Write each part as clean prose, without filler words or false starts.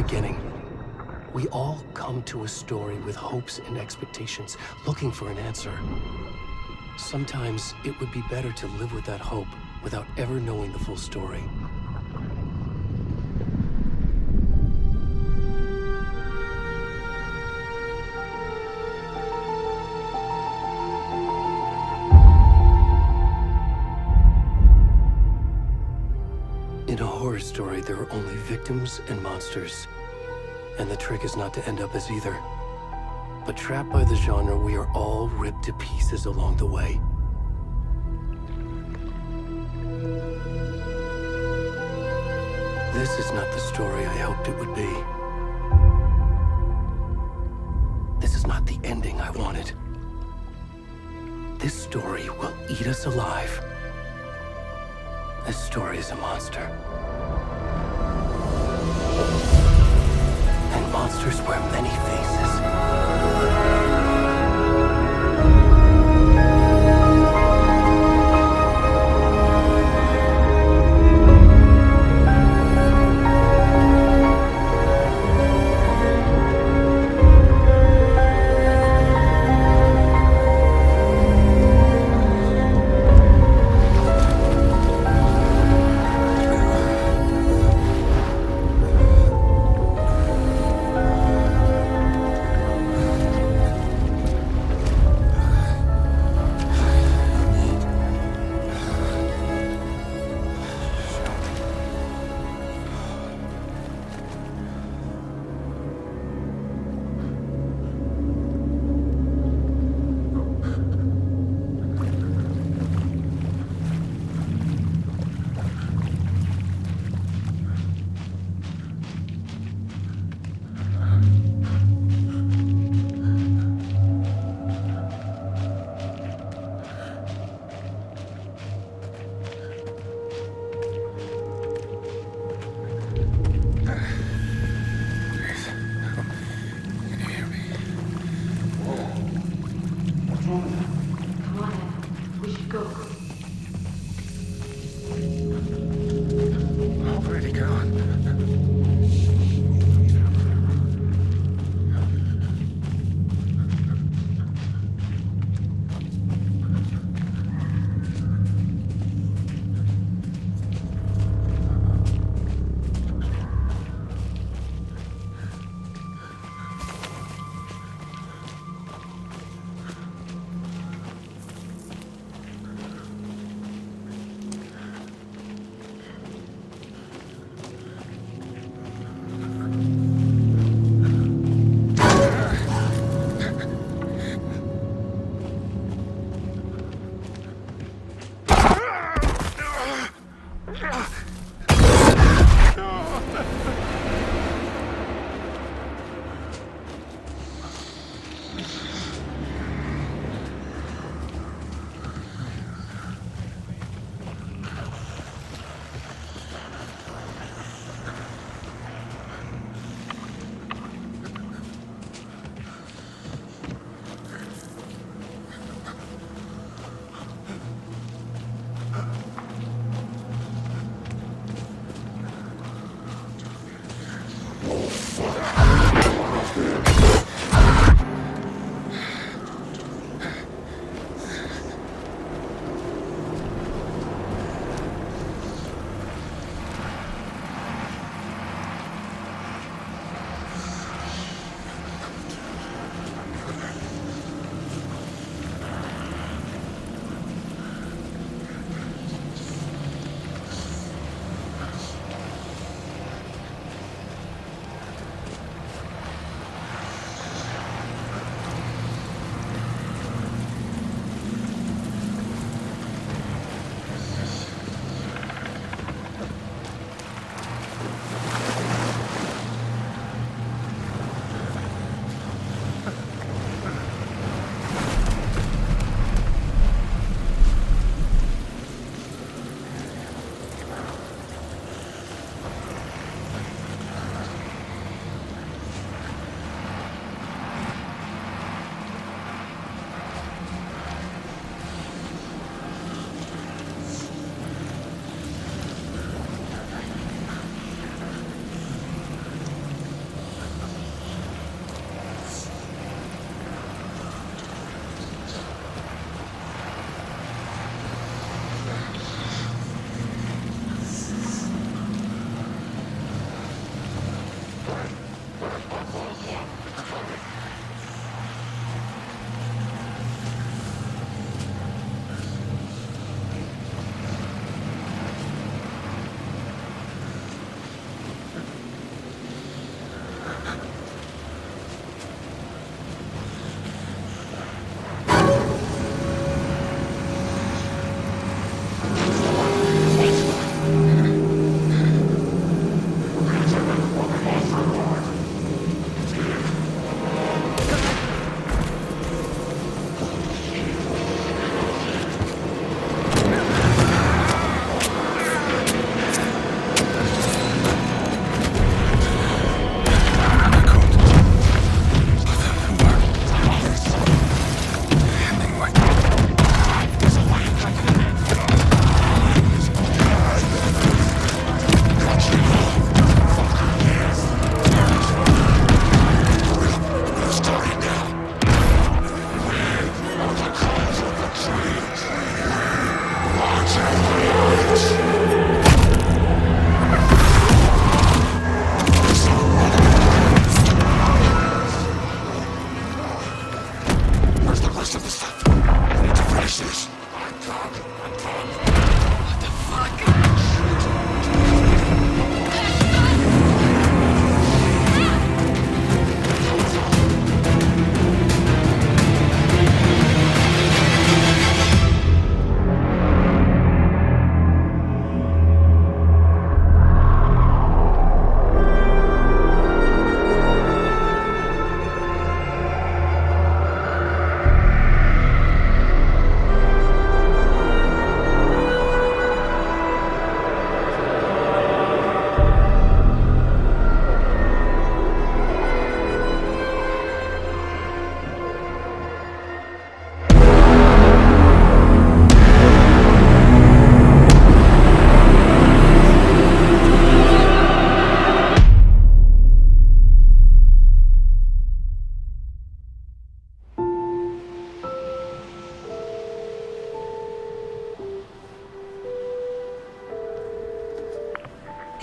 beginning. We all come to a story with hopes and expectations, looking for an answer. Sometimes it would be better to live with that hope without ever knowing the full story. In a horror story, there are only victims and monsters. And the trick is not to end up as either. But trapped by the genre, we are all ripped to pieces along the way. This is not the story I hoped it would be. This is not the ending I wanted. This story will eat us alive. This story is a monster. And monsters wear many faces.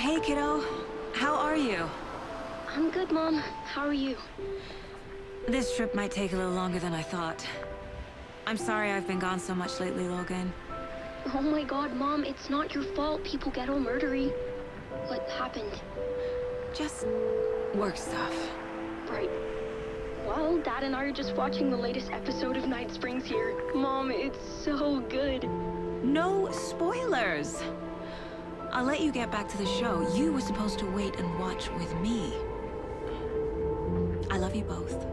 Hey, kiddo. How are you? I'm good, Mom. How are you? This trip might take a little longer than I thought. I'm sorry I've been gone so much lately, Logan. Oh my god, Mom, it's not your fault people get all murdery. What happened? Just work stuff. Right. Well, Dad and I are just watching the latest episode of Night Springs here. Mom, it's so good. No spoilers! I'll let you get back to the show. You were supposed to wait and watch with me. I love you both.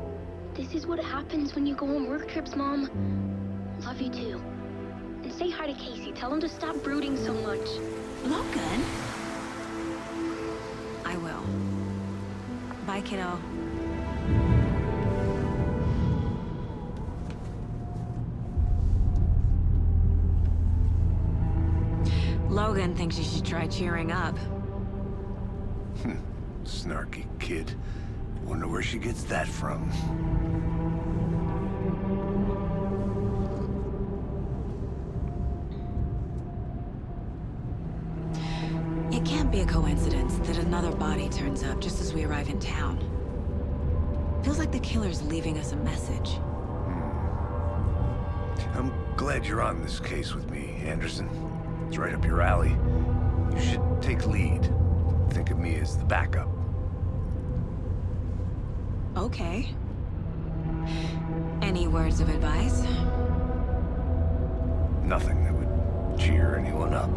This is what happens when you go on work trips, Mom. Love you too. And say hi to Casey. Tell him to stop brooding so much. Logan? I will. Bye, kiddo. Logan thinks you should try cheering up. Snarky kid. Wonder where she gets that from. It can't be a coincidence that another body turns up just as we arrive in town. Feels like the killer's leaving us a message. I'm glad you're on this case with me, Anderson. It's right up your alley. You should take lead. Think of me as the backup. Okay. Any words of advice? Nothing that would cheer anyone up.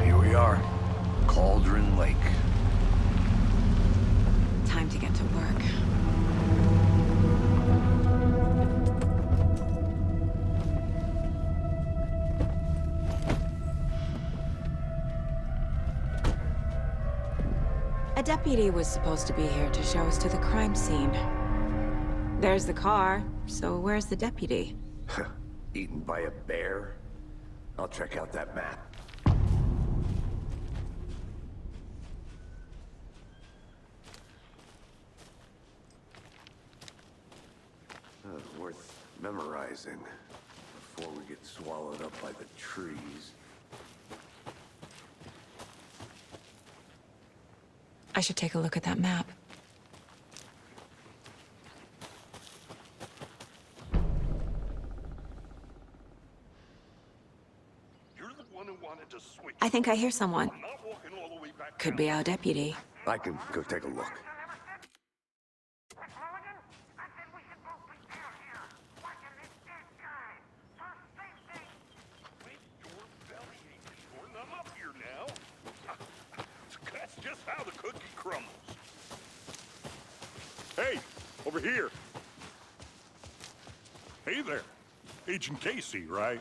Here we are. Cauldron Lake. Time to get to work. A deputy was supposed to be here to show us to the crime scene. There's the car, so where's the deputy? Eaten by a bear? I'll check out that map. Worth memorizing before we get swallowed up by the trees. I should take a look at that map. You're the one who wanted to switch. I think I hear someone. I'm not walking all the way back Could down. be our deputy. I can go take a look. Wait, your belly ain't short. I'm up here now. That's just how the cookie crumbles. Hey, over here. Hey there. Agent Casey, right?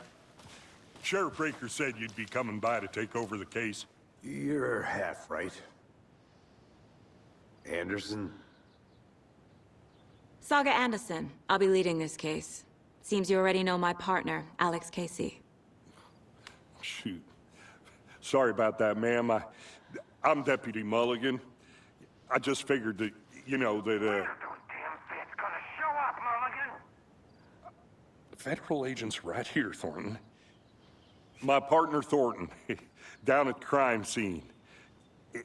Sheriff Breaker said you'd be coming by to take over the case. You're half right. Anderson? Saga Anderson. I'll be leading this case. Seems you already know my partner, Alex Casey. Shoot. Sorry about that, ma'am. I'm Deputy Mulligan. I just figured that, you know, that, Those damn feds gonna show up, Mulligan. the federal agent's right here, Thornton. My partner, Thornton, down at the crime scene.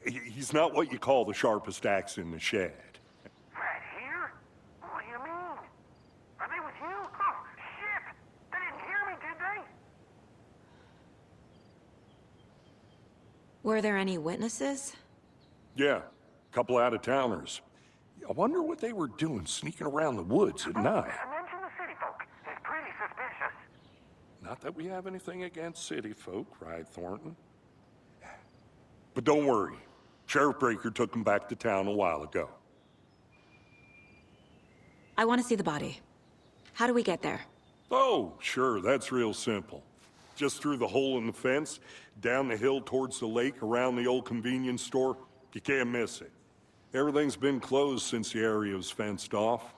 He's not what you call the sharpest axe in the shed. Right here? What do you mean? Are they with you? Oh, shit! They didn't hear me, did they? Were there any witnesses? Yeah, a couple out-of-towners. I wonder what they were doing sneaking around the woods at night. Mention the city folk. It's pretty suspicious. Not that we have anything against city folk, right, Thornton? But don't worry. Sheriff Breaker took them back to town a while ago. I want to see the body. How do we get there? Oh, sure, that's real simple. Just through the hole in the fence, down the hill towards the lake, around the old convenience store. You can't miss it. Everything's been closed since the area was fenced off.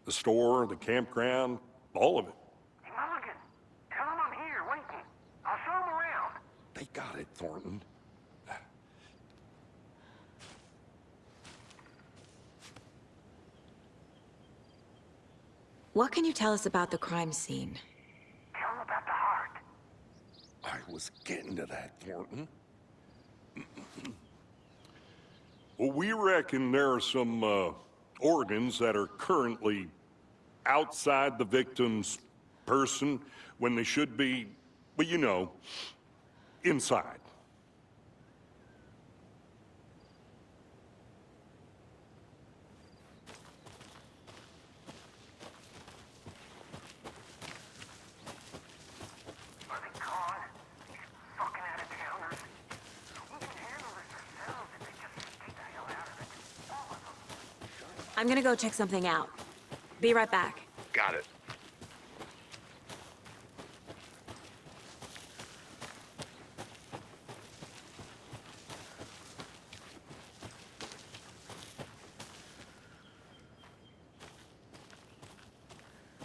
The store, the campground, all of it. Hey, Mulligan, tell them I'm here, waiting. I'll show them around. They got it, Thornton. What can you tell us about the crime scene? Tell him about the heart. I was getting to that, Thornton. Well, we reckon there are some organs that are currently outside the victim's person when they should be, well, you know, inside. Are they gone? These fucking out-of-towners. We can handle this ourselves if they just stay the hell out of it. All of them. I'm gonna go check something out. Be right back. Got it.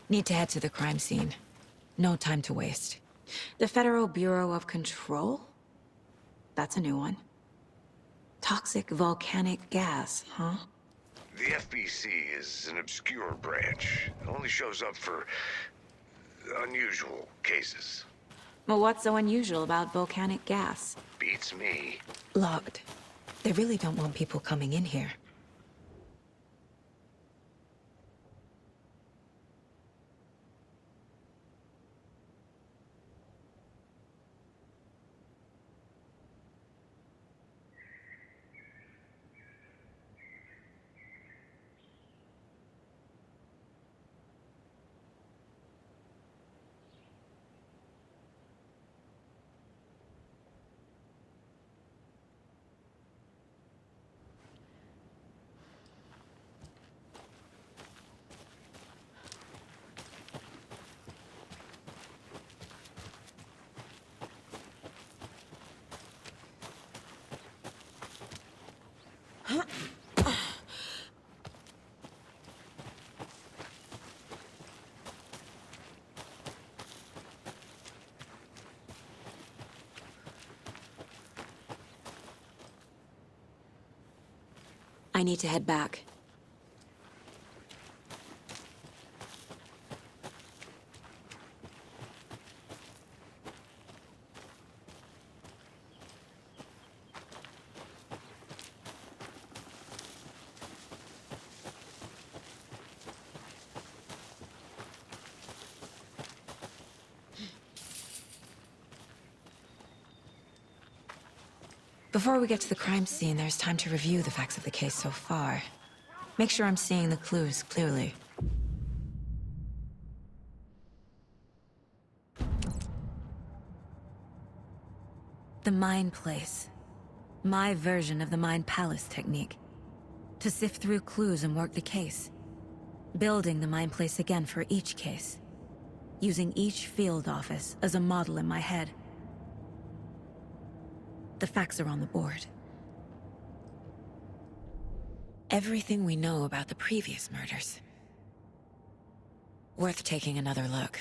Need to head to the crime scene. No time to waste. The Federal Bureau of Control? That's a new one. Toxic volcanic gas, huh? The FBC is an obscure branch. It only shows up for unusual cases. Well, what's so unusual about volcanic gas? Beats me. Locked. They really don't want people coming in here. I need to head back. Before we get to the crime scene, there's time to review the facts of the case so far. Make sure I'm seeing the clues clearly. The Mind Place. My version of the Mind Palace technique. To sift through clues and work the case. Building the Mind Place again for each case. Using each field office as a model in my head. The facts are on the board. Everything we know about the previous murders. Worth taking another look.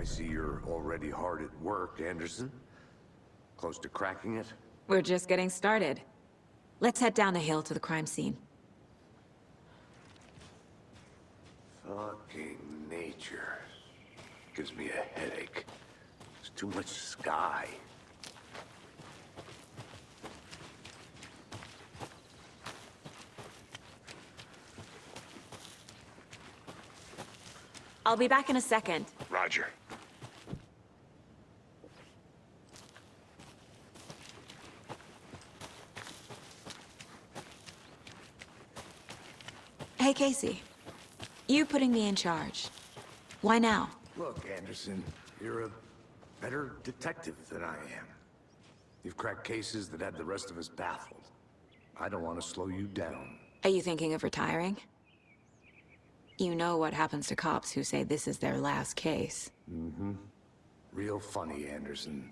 see you're already hard at work, Anderson. Close to cracking it? We're just getting started. Let's head down the hill to the crime scene. Fucking nature. Gives me a headache. There's too much sky. I'll be back in a second. Roger. Hey, Casey. You putting me in charge. Why now? Look, Anderson, you're a better detective than I am. You've cracked cases that had the rest of us baffled. I don't want to slow you down. Are you thinking of retiring? You know what happens to cops who say this is their last case. Mm-hmm. Real funny, Anderson.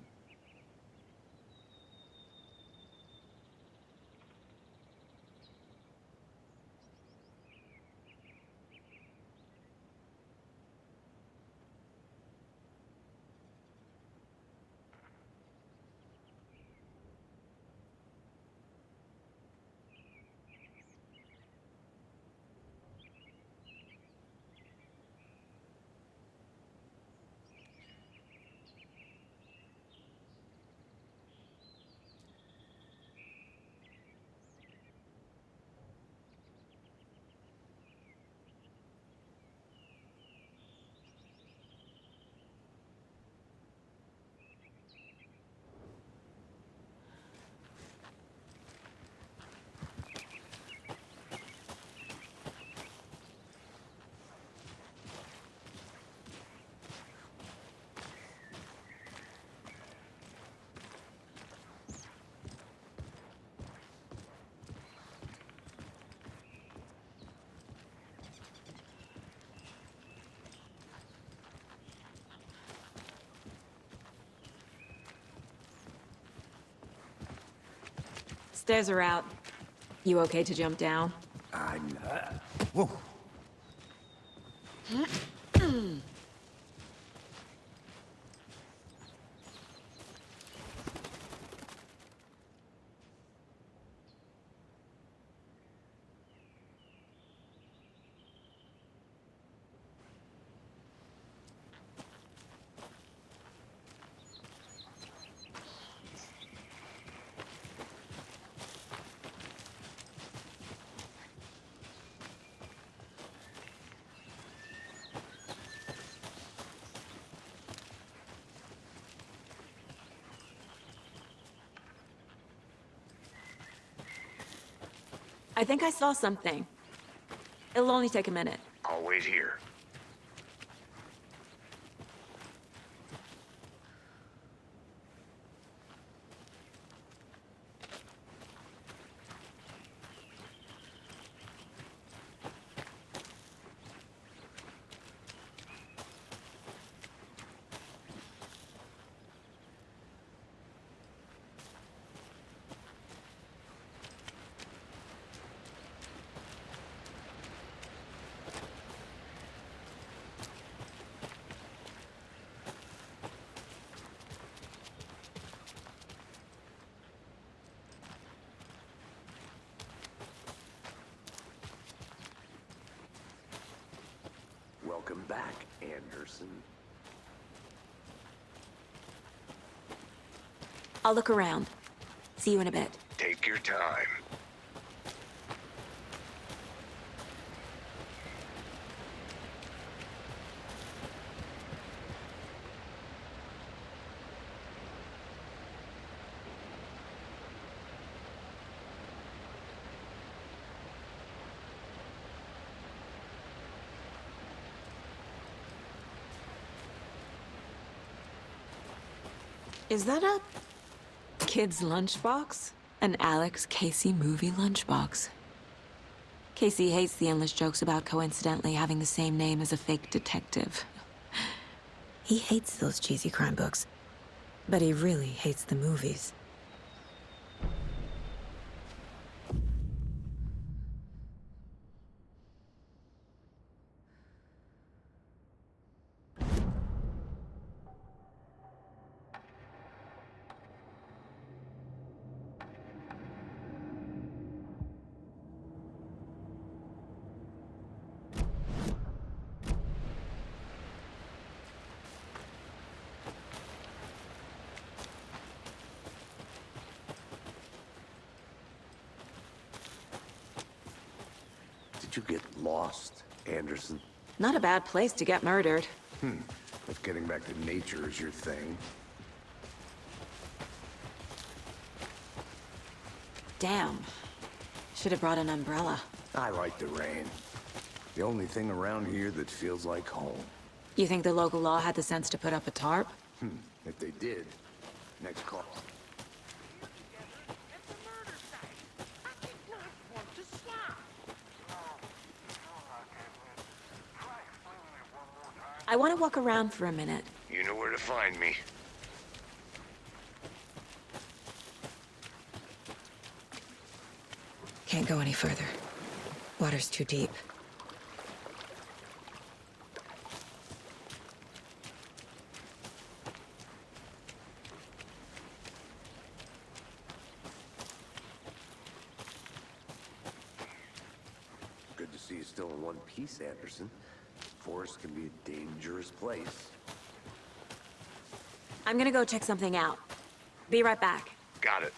Stairs are out. You okay to jump down? I'm not. Whoa. I think I saw something. It'll only take a minute. I'll wait here. Welcome back, Anderson. I'll look around. See you in a bit. Take your time. Is that a kid's lunchbox? An Alex Casey movie lunchbox. Casey hates the endless jokes about coincidentally having the same name as a fake detective. He hates those cheesy crime books, but he really hates the movies. How'd you get lost, Anderson? Not a bad place to get murdered. If getting back to nature is your thing. Damn. Should have brought an umbrella. I like the rain. The only thing around here that feels like home. You think the local law had the sense to put up a tarp? If they did, next call. I want to walk around for a minute. You know where to find me. Can't go any further. Water's too deep. Good to see you still in one piece, Anderson. Forest can be a dangerous place. I'm gonna go check something out. Be right back. Got it.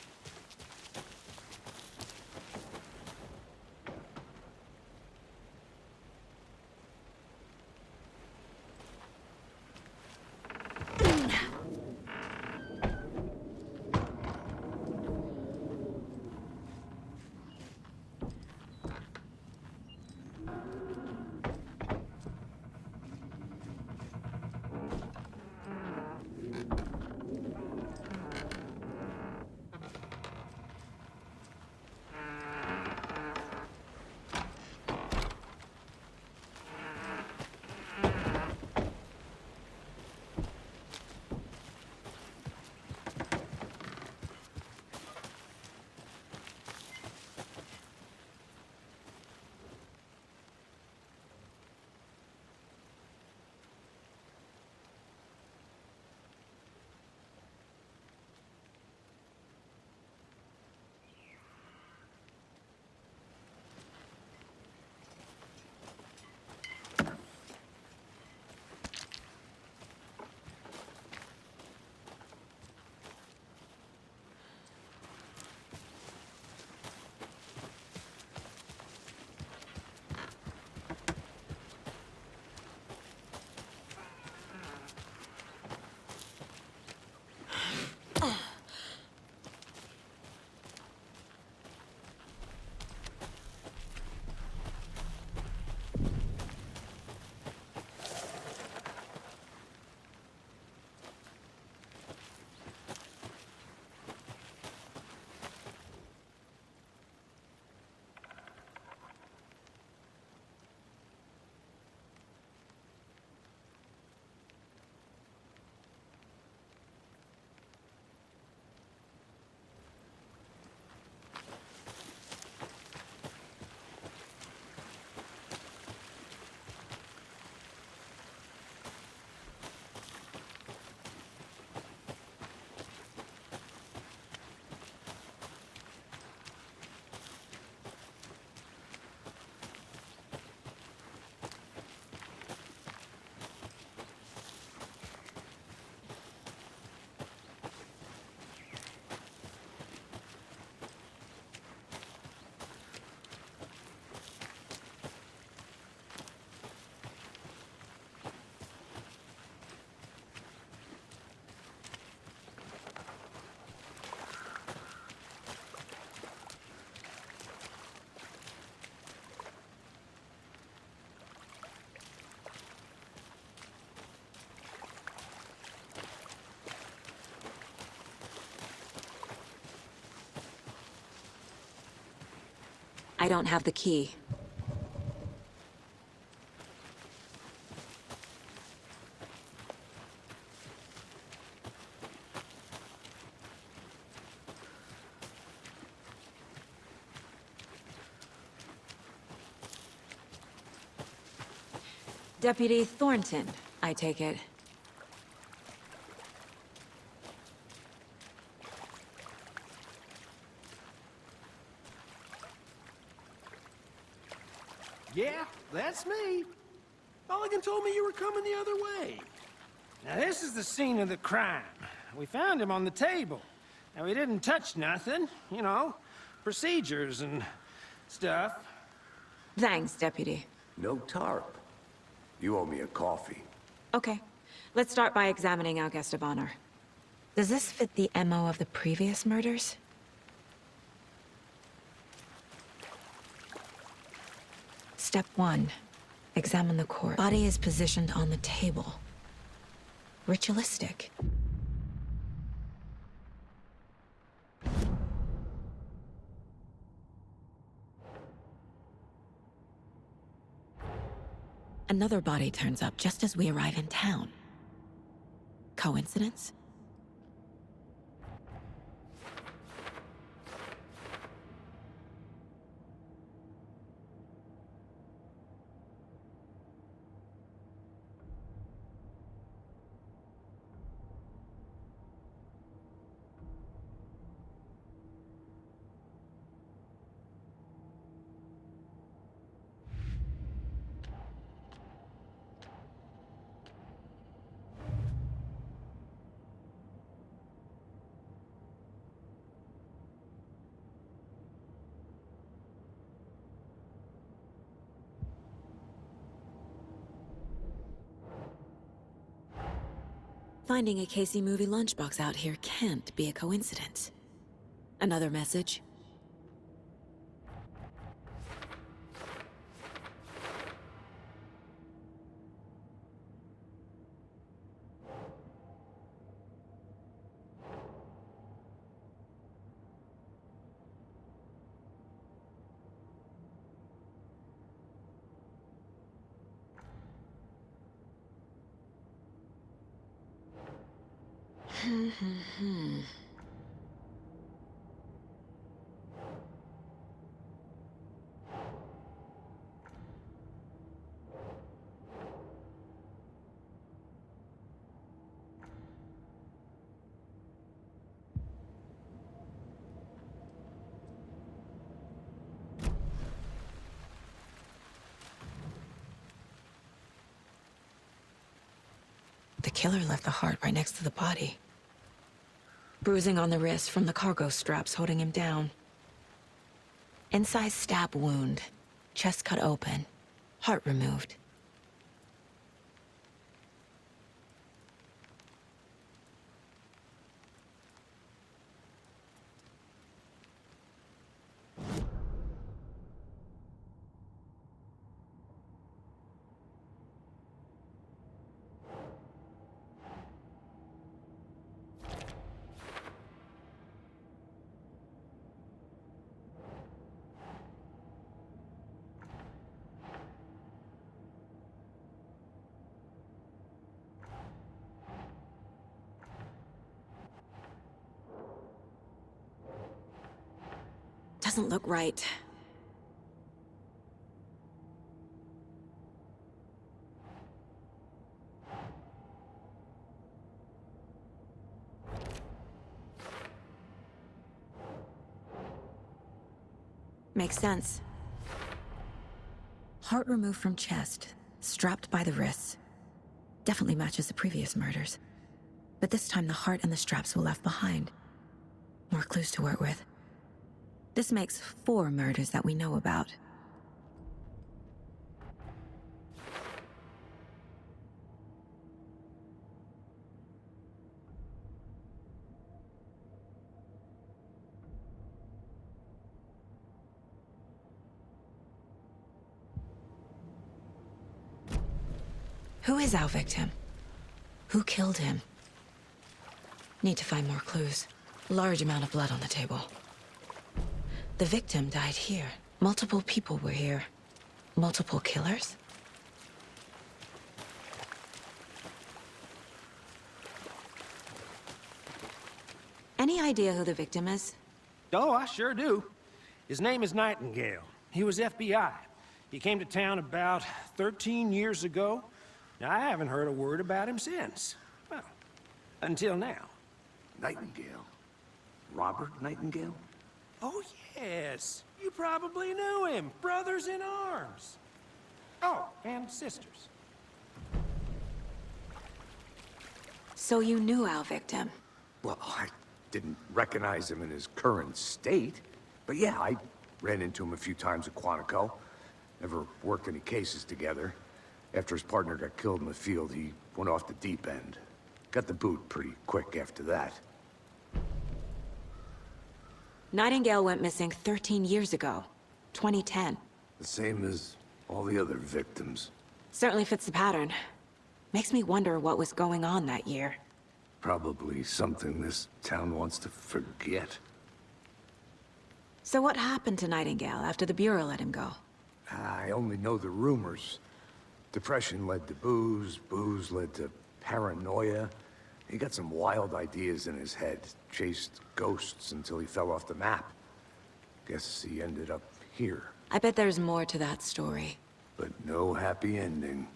I don't have the key. Deputy Thornton, I take it. Yeah, that's me. Mulligan told me you were coming the other way. Now, this is the scene of the crime. We found him on the table. Now, we didn't touch nothing, you know, procedures and stuff. Thanks, Deputy. No tarp. You owe me a coffee. Okay, let's start by examining our guest of honor. Does this fit the MO of the previous murders? Step 1. Examine the corpse. Body is positioned on the table. Ritualistic. Another body turns up just as we arrive in town. Coincidence? Finding a Casey movie lunchbox out here can't be a coincidence. Another message? The killer left the heart right next to the body. Bruising on the wrist from the cargo straps holding him down. Inside stab wound. Chest cut open. Heart removed. Doesn't look right. Makes sense. Heart removed from chest, strapped by the wrists. Definitely matches the previous murders. But this time the heart and the straps were left behind. More clues to work with. This makes 4 murders that we know about. Who is our victim? Who killed him? Need to find more clues. Large amount of blood on the table. The victim died here. Multiple people were here. Multiple killers? Any idea who the victim is? Oh, I sure do. His name is Nightingale. He was FBI. He came to town about 13 years ago. Now, I haven't heard a word about him since. Well, until now. Nightingale? Robert Nightingale? Oh, yes. You probably knew him. Brothers in arms. Oh, and sisters. So you knew our victim? Well, I didn't recognize him in his current state. But yeah, I ran into him a few times at Quantico. Never worked any cases together. After his partner got killed in the field, he went off the deep end. Got the boot pretty quick after that. Nightingale went missing 13 years ago. 2010. The same as all the other victims. Certainly fits the pattern. Makes me wonder what was going on that year. Probably something this town wants to forget. So what happened to Nightingale after the Bureau let him go? I only know the rumors. Depression led to booze, booze led to paranoia. He got some wild ideas in his head, chased ghosts until he fell off the map. Guess he ended up here. I bet there's more to that story. But no happy ending.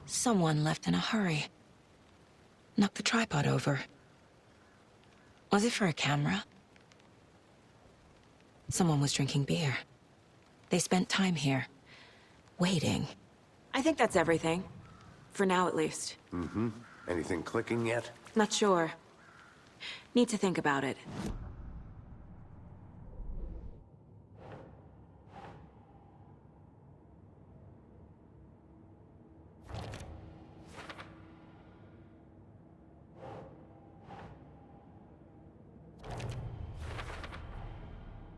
Someone left in a hurry. Knocked the tripod over. Was it for a camera? Someone was drinking beer. They spent time here, waiting. I think that's everything. For now, at least. Mm-hmm. Anything clicking yet? Not sure. Need to think about it.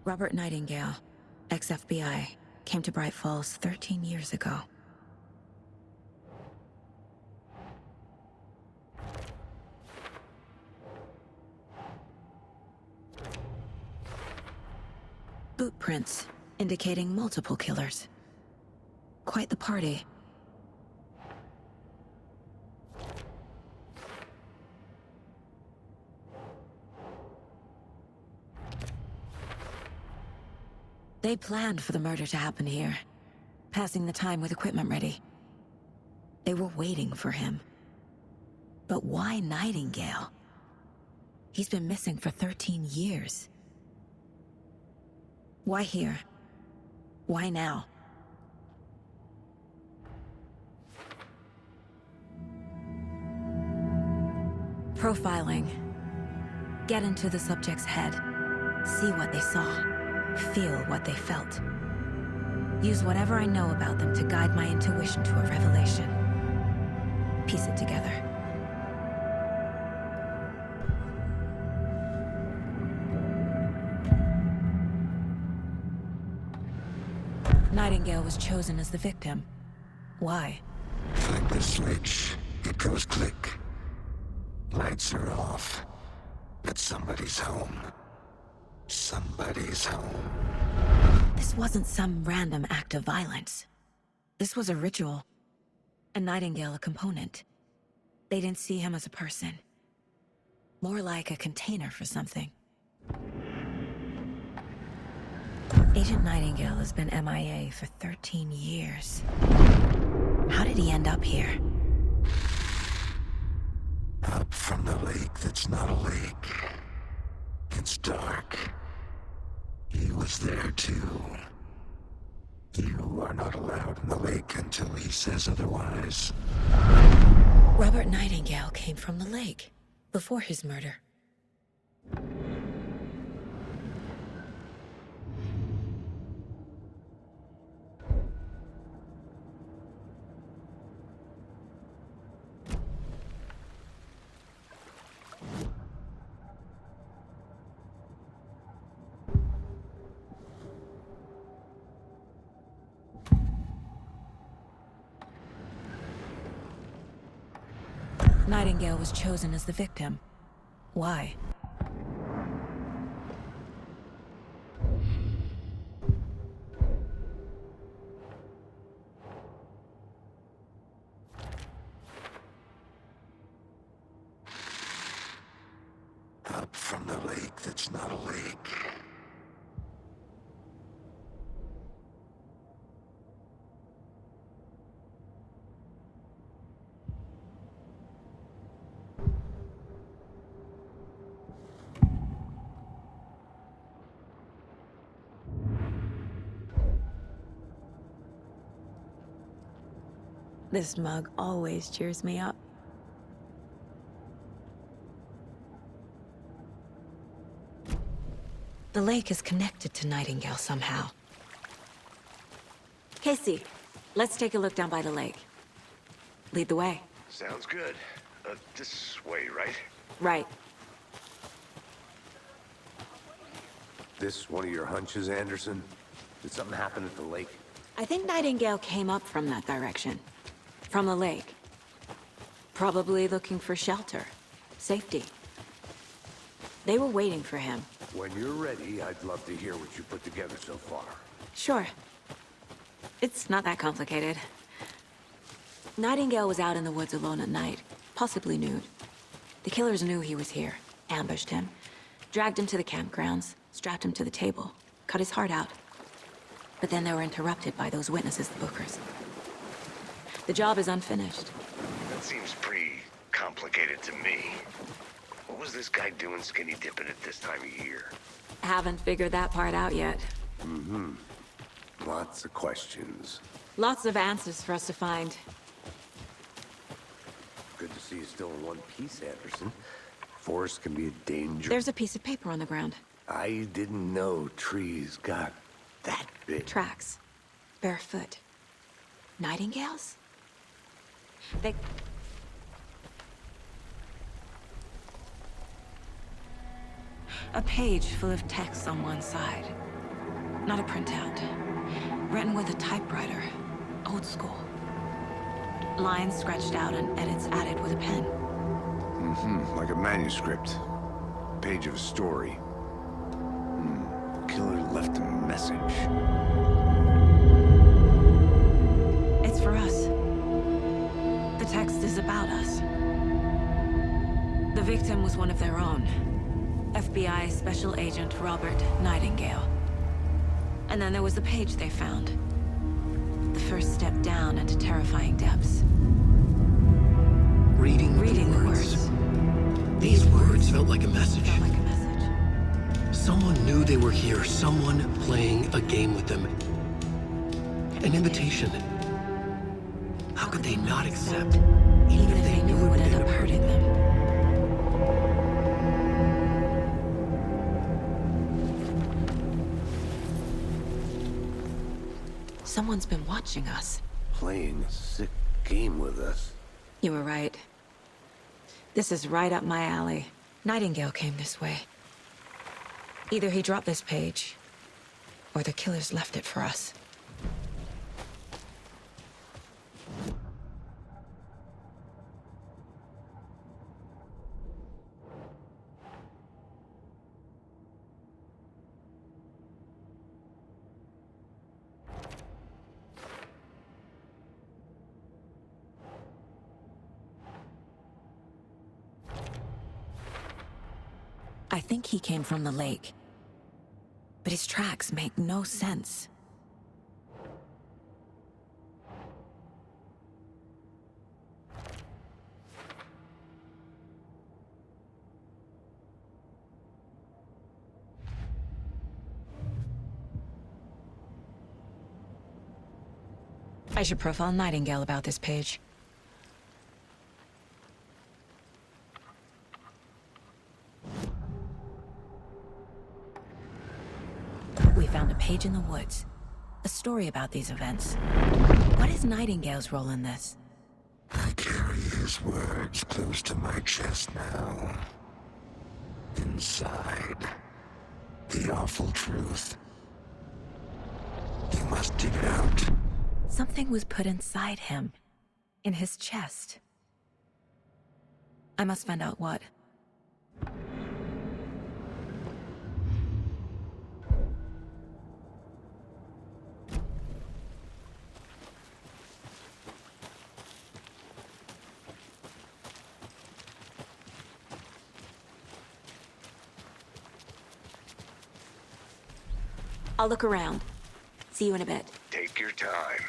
Robert Nightingale, ex-FBI, came to Bright Falls 13 years ago. Boot prints, indicating multiple killers. Quite the party. They planned for the murder to happen here, passing the time with equipment ready. They were waiting for him. But why Nightingale? He's been missing for 13 years. Why here? Why now? Profiling. Get into the subject's head. See what they saw. Feel what they felt. Use whatever I know about them to guide my intuition to a revelation. Piece it together. Nightingale was chosen as the victim. Why? Flick the switch, it goes click. Lights are off, but somebody's home. Somebody's home. This wasn't some random act of violence. This was a ritual. And Nightingale a component. They didn't see him as a person. More like a container for something. Agent Nightingale has been MIA for 13 years. How did he end up here? Up from the lake that's not a lake. It's dark. He was there too. You are not allowed in the lake until he says otherwise. Robert Nightingale came from the lake, before his murder. Nightingale was chosen as the victim. Why? Up from the lake that's not a lake. This mug always cheers me up. The lake is connected to Nightingale somehow. Casey, let's take a look down by the lake. Lead the way. Sounds good. This way, right? Right. This one of your hunches, Anderson? Did something happen at the lake? I think Nightingale came up from that direction. From the lake. Probably looking for shelter. Safety. They were waiting for him. When you're ready, I'd love to hear what you put together so far. Sure. It's not that complicated. Nightingale was out in the woods alone at night, possibly nude. The killers knew he was here, ambushed him, dragged him to the campgrounds, strapped him to the table, cut his heart out. But then they were interrupted by those witnesses, the Bookers. The job is unfinished. That seems pretty complicated to me. What was this guy doing skinny dipping at this time of year? Haven't figured that part out yet. Lots of questions. Lots of answers for us to find. Good to see you still in one piece, Anderson. Forest can be a danger. There's a piece of paper on the ground. I didn't know trees got that big. Tracks. Barefoot. Nightingales? They... A page full of text on one side. Not a printout. Written with a typewriter. Old school. Lines scratched out and edits added with a pen. Like a manuscript. Page of a story. Killer left a message. It's for us. The text is about us. The victim was one of their own. FBI Special Agent Robert Nightingale. And then there was the page they found. The first step down into terrifying depths. Reading the words. These words felt like a message. Felt like a message. Someone knew they were here, someone playing a game with them. An invitation. How could they not accept, even if they knew it would end up hurting them? Someone's been watching us. Playing a sick game with us. You were right. This is right up my alley. Nightingale came this way. Either he dropped this page, or the killers left it for us. I think he came from the lake. But his tracks make no sense. I should profile Nightingale about this page. We found a page in the woods. A story about these events. What is Nightingale's role in this? I carry his words close to my chest now. Inside, the awful truth. You must dig it out. Something was put inside him. In his chest. I must find out what. I'll look around. See you in a bit. Take your time.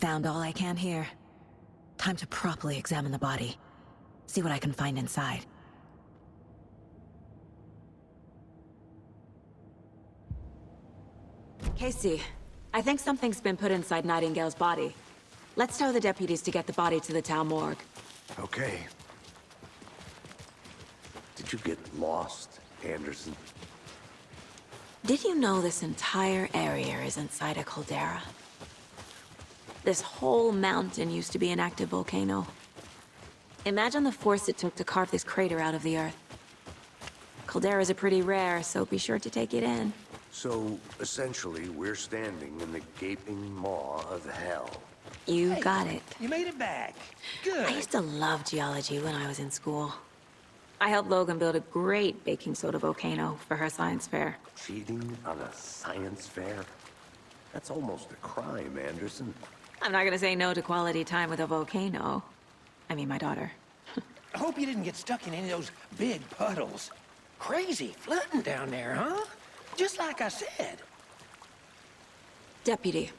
sound all I can hear. Time to properly examine the body. See what I can find inside. Casey, I think something's been put inside Nightingale's body. Let's tell the deputies to get the body to the town morgue. Okay. Did you get lost, Anderson? Did you know this entire area is inside a caldera? This whole mountain used to be an active volcano. Imagine the force it took to carve this crater out of the earth. Calderas are pretty rare, so be sure to take it in. So, essentially, we're standing in the gaping maw of hell. You got it. You made it back. Good. I used to love geology when I was in school. I helped Logan build a great baking soda volcano for her science fair. Cheating on a science fair? That's almost a crime, Anderson. I'm not gonna say no to quality time with a volcano. I mean, my daughter. I hope you didn't get stuck in any of those big puddles. Crazy flooding down there, huh? Just like I said. Deputy,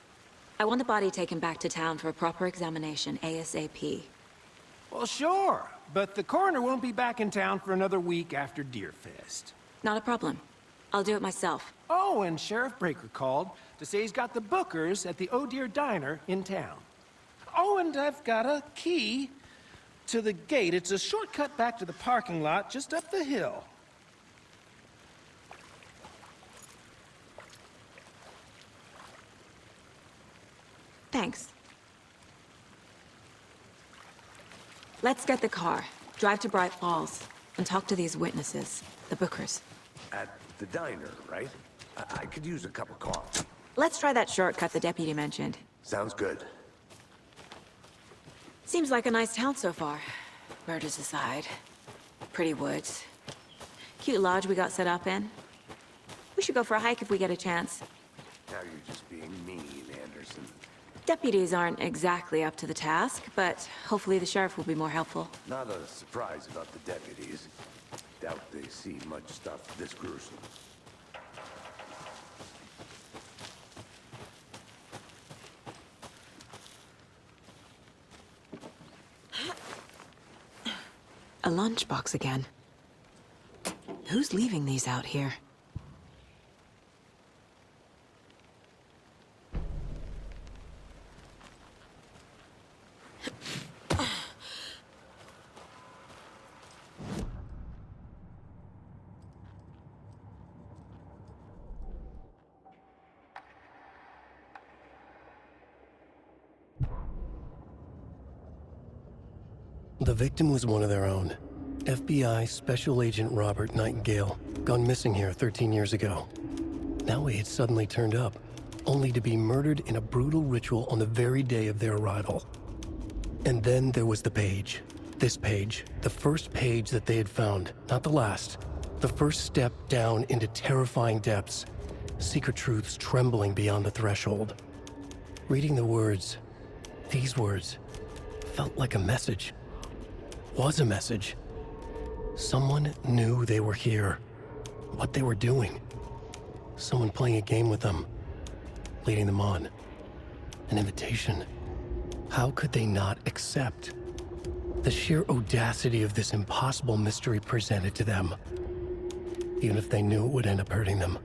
I want the body taken back to town for a proper examination ASAP. Well, sure. But the coroner won't be back in town for another week after Deerfest. Not a problem. I'll do it myself. Oh, and Sheriff Breaker called to say he's got the bookers at the Oh Dear Diner in town. Oh, and I've got a key to the gate. It's a shortcut back to the parking lot just up the hill. Thanks. Let's get the car, drive to Bright Falls, and talk to these witnesses, the bookers. At the diner, right? I could use a cup of coffee. Let's try that shortcut the deputy mentioned. Sounds good. Seems like a nice town so far. Murders aside. Pretty woods. Cute lodge we got set up in. We should go for a hike if we get a chance. Now you're just being mean, Anderson. Deputies aren't exactly up to the task, but hopefully the sheriff will be more helpful. Not a surprise about the deputies. Doubt they see much stuff this gruesome. A lunchbox again. Who's leaving these out here? The victim was one of their own. FBI Special Agent Robert Nightingale, gone missing here 13 years ago. Now he had suddenly turned up, only to be murdered in a brutal ritual on the very day of their arrival. And then there was the page. This page, the first page that they had found, not the last. The first step down into terrifying depths, secret truths trembling beyond the threshold. Reading the words, these words, felt like a message. Was a message. Someone knew they were here, what they were doing. Someone playing a game with them, leading them on. An invitation. How could they not accept? The sheer audacity of this impossible mystery presented to them, even if they knew it would end up hurting them.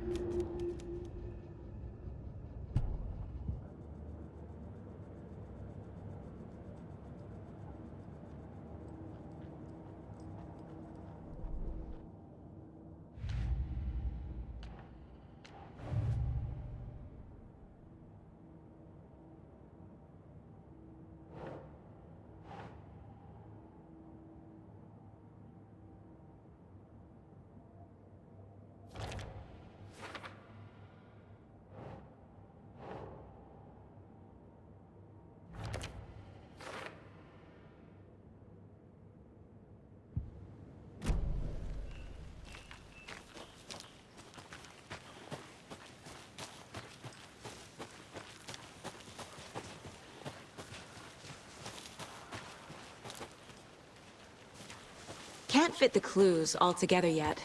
Can't fit the clues all together yet.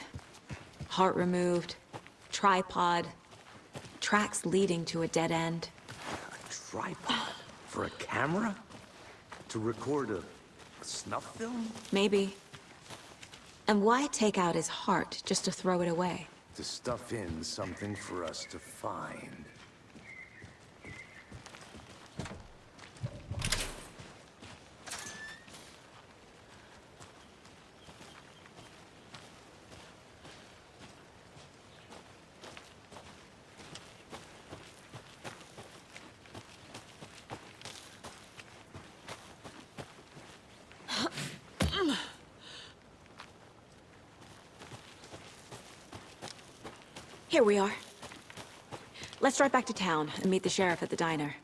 Heart removed, tripod, tracks leading to a dead end. A tripod? For a camera? To record a snuff film? Maybe. And why take out his heart just to throw it away? To stuff in something for us to find. Here we are. Let's drive back to town and meet the sheriff at the diner.